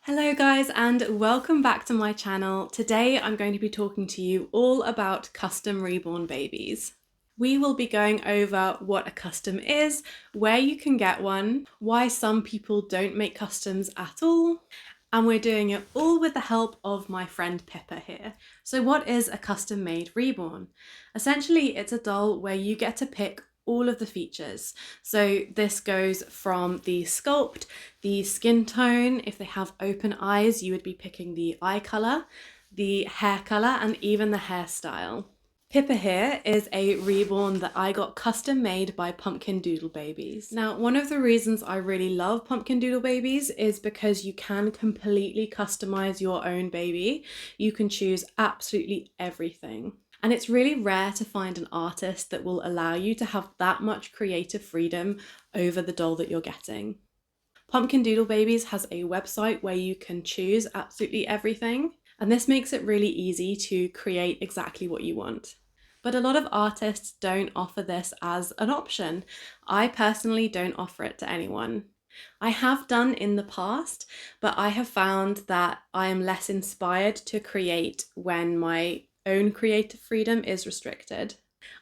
Hello guys and welcome back to my channel. Today I'm going to be talking to you all about custom reborn babies. We will be going over what a custom is, where you can get one, why some people don't make customs at all, and we're doing it all with the help of my friend Pippa here. So what is a custom made reborn? Essentially it's a doll where you get to pick all of the features. So this goes from the sculpt, the skin tone. If they have open eyes, you would be picking the eye color, the hair color, and even the hairstyle. Pippa here is a reborn that I got custom made by Pumpkin Doodle Babies. Now, one of the reasons I really love Pumpkin Doodle Babies is because you can completely customize your own baby. You can choose absolutely everything. And it's really rare to find an artist that will allow you to have that much creative freedom over the doll that you're getting. Pumpkin Doodle Babies has a website where you can choose absolutely everything, and this makes it really easy to create exactly what you want. But a lot of artists don't offer this as an option. I personally don't offer it to anyone. I have done in the past, but I have found that I am less inspired to create when my own creative freedom is restricted.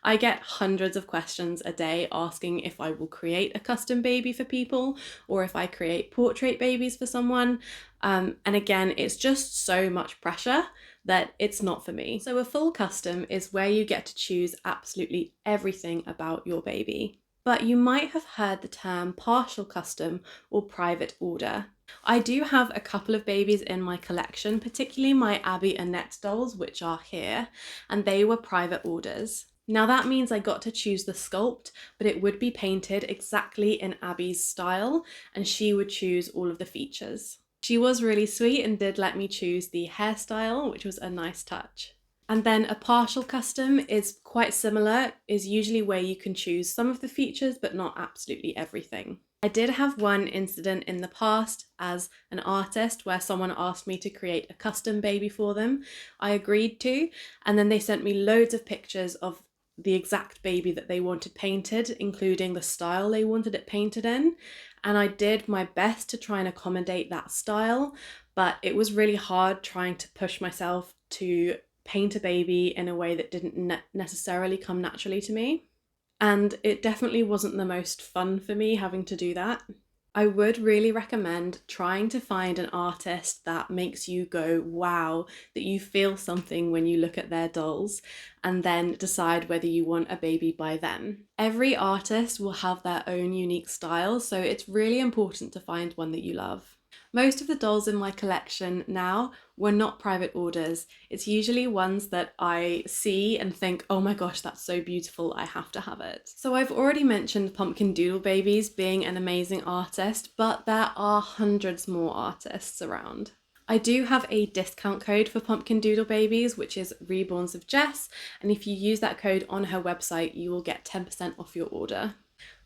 I get hundreds of questions a day asking if I will create a custom baby for people or if I create portrait babies for someone. And again, it's just so much pressure that it's not for me. So a full custom is where you get to choose absolutely everything about your baby. But you might have heard the term partial custom or private order. I do have a couple of babies in my collection, particularly my Abby and Annette dolls, which are here, and they were private orders. Now that means I got to choose the sculpt, but it would be painted exactly in Abby's style, and she would choose all of the features. She was really sweet and did let me choose the hairstyle, which was a nice touch. And then a partial custom is quite similar, is usually where you can choose some of the features, but not absolutely everything. I did have one incident in the past as an artist where someone asked me to create a custom baby for them. I agreed to, and then they sent me loads of pictures of the exact baby that they wanted painted, including the style they wanted it painted in. And I did my best to try and accommodate that style, but it was really hard trying to push myself to paint a baby in a way that didn't necessarily come naturally to me. And it definitely wasn't the most fun for me having to do that. I would really recommend trying to find an artist that makes you go, wow, that you feel something when you look at their dolls, and then decide whether you want a baby by them. Every artist will have their own unique style, so it's really important to find one that you love. Most of the dolls in my collection now were not private orders. It's usually ones that I see and think, oh my gosh, that's so beautiful, I have to have it. So I've already mentioned Pumpkin Doodle Babies being an amazing artist, but there are hundreds more artists around. I do have a discount code for Pumpkin Doodle Babies, which is Reborns of Jess, and if you use that code on her website, you will get 10% off your order.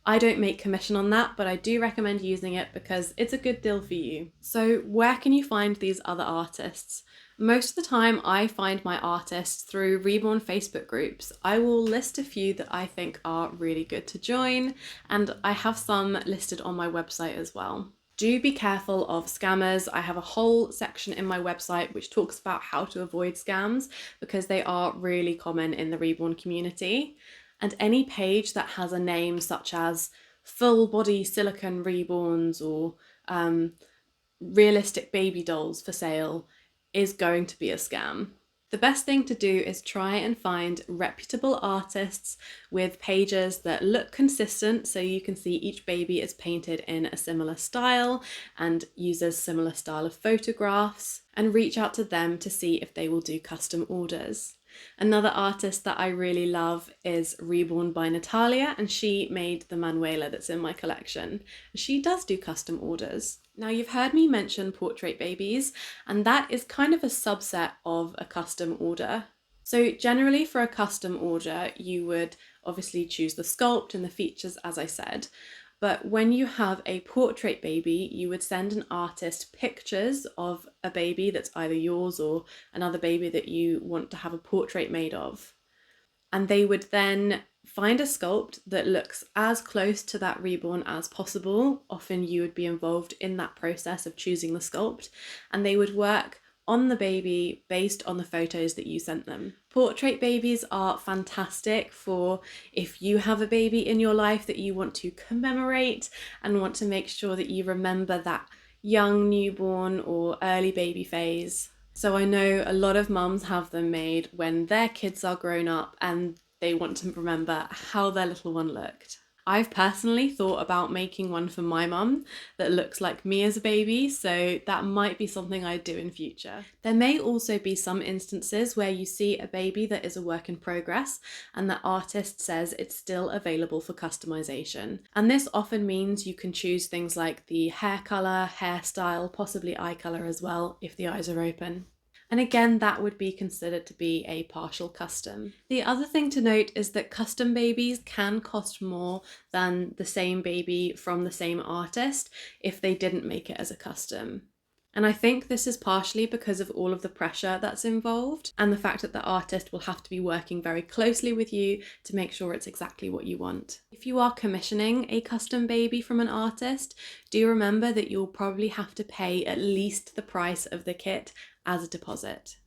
I don't make commission on that, but I do recommend using it because it's a good deal for you. So where can you find these other artists? Most of the time I find my artists through Reborn Facebook groups. I will list a few that I think are really good to join, and I have some listed on my website as well. Do be careful of scammers. I have a whole section in my website which talks about how to avoid scams because they are really common in the Reborn community. And any page that has a name such as full body silicone reborns or realistic baby dolls for sale is going to be a scam. The best thing to do is try and find reputable artists with pages that look consistent so you can see each baby is painted in a similar style and uses similar style of photographs, and reach out to them to see if they will do custom orders. Another artist that I really love is Reborn by Natalia, and she made the Manuela that's in my collection. She does do custom orders. Now you've heard me mention portrait babies, and that is kind of a subset of a custom order. So generally for a custom order, you would obviously choose the sculpt and the features as I said, but when you have a portrait baby, you would send an artist pictures of a baby that's either yours or another baby that you want to have a portrait made of. And they would then Find a sculpt that looks as close to that reborn as possible. Often you would be involved in that process of choosing the sculpt, and they would work on the baby based on the photos that you sent them. Portrait babies are fantastic for if you have a baby in your life that you want to commemorate and want to make sure that you remember that young newborn or early baby phase. So I know a lot of mums have them made when their kids are grown up and they want to remember how their little one looked. I've personally thought about making one for my mum that looks like me as a baby, so that might be something I do in future. There may also be some instances where you see a baby that is a work in progress and the artist says it's still available for customization. And this often means you can choose things like the hair color, hairstyle, possibly eye color as well if the eyes are open. And again, that would be considered to be a partial custom. The other thing to note is that custom babies can cost more than the same baby from the same artist if they didn't make it as a custom. And I think this is partially because of all of the pressure that's involved and the fact that the artist will have to be working very closely with you to make sure it's exactly what you want. If you are commissioning a custom baby from an artist, do remember that you'll probably have to pay at least the price of the kit as a deposit.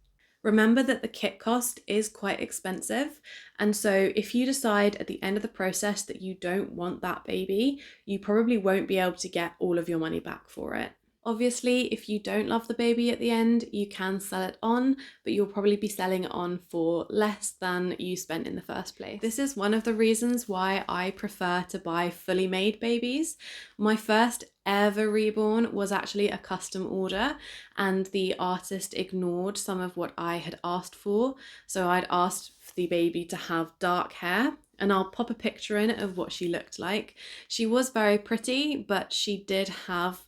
Remember that the kit cost is quite expensive, and so if you decide at the end of the process that you don't want that baby, you probably won't be able to get all of your money back for it. Obviously, if you don't love the baby at the end, you can sell it on, but you'll probably be selling it on for less than you spent in the first place. This is one of the reasons why I prefer to buy fully made babies. My first ever reborn was actually a custom order, and the artist ignored some of what I had asked for. So I'd asked for the baby to have dark hair, and I'll pop a picture in of what she looked like. She was very pretty, but she did have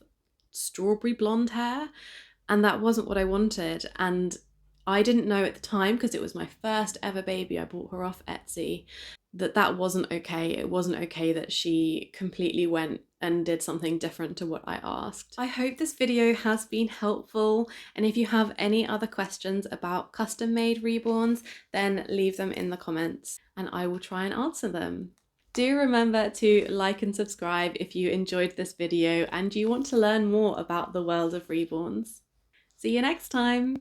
strawberry blonde hair, and that wasn't what I wanted. And I didn't know at the time, because it was my first ever baby, I bought her off Etsy, that wasn't okay. It wasn't okay that she completely went and did something different to what I asked. I hope this video has been helpful, and if you have any other questions about custom made reborns, then leave them in the comments and I will try and answer them. Do remember to like and subscribe if you enjoyed this video and you want to learn more about the world of reborns. See you next time!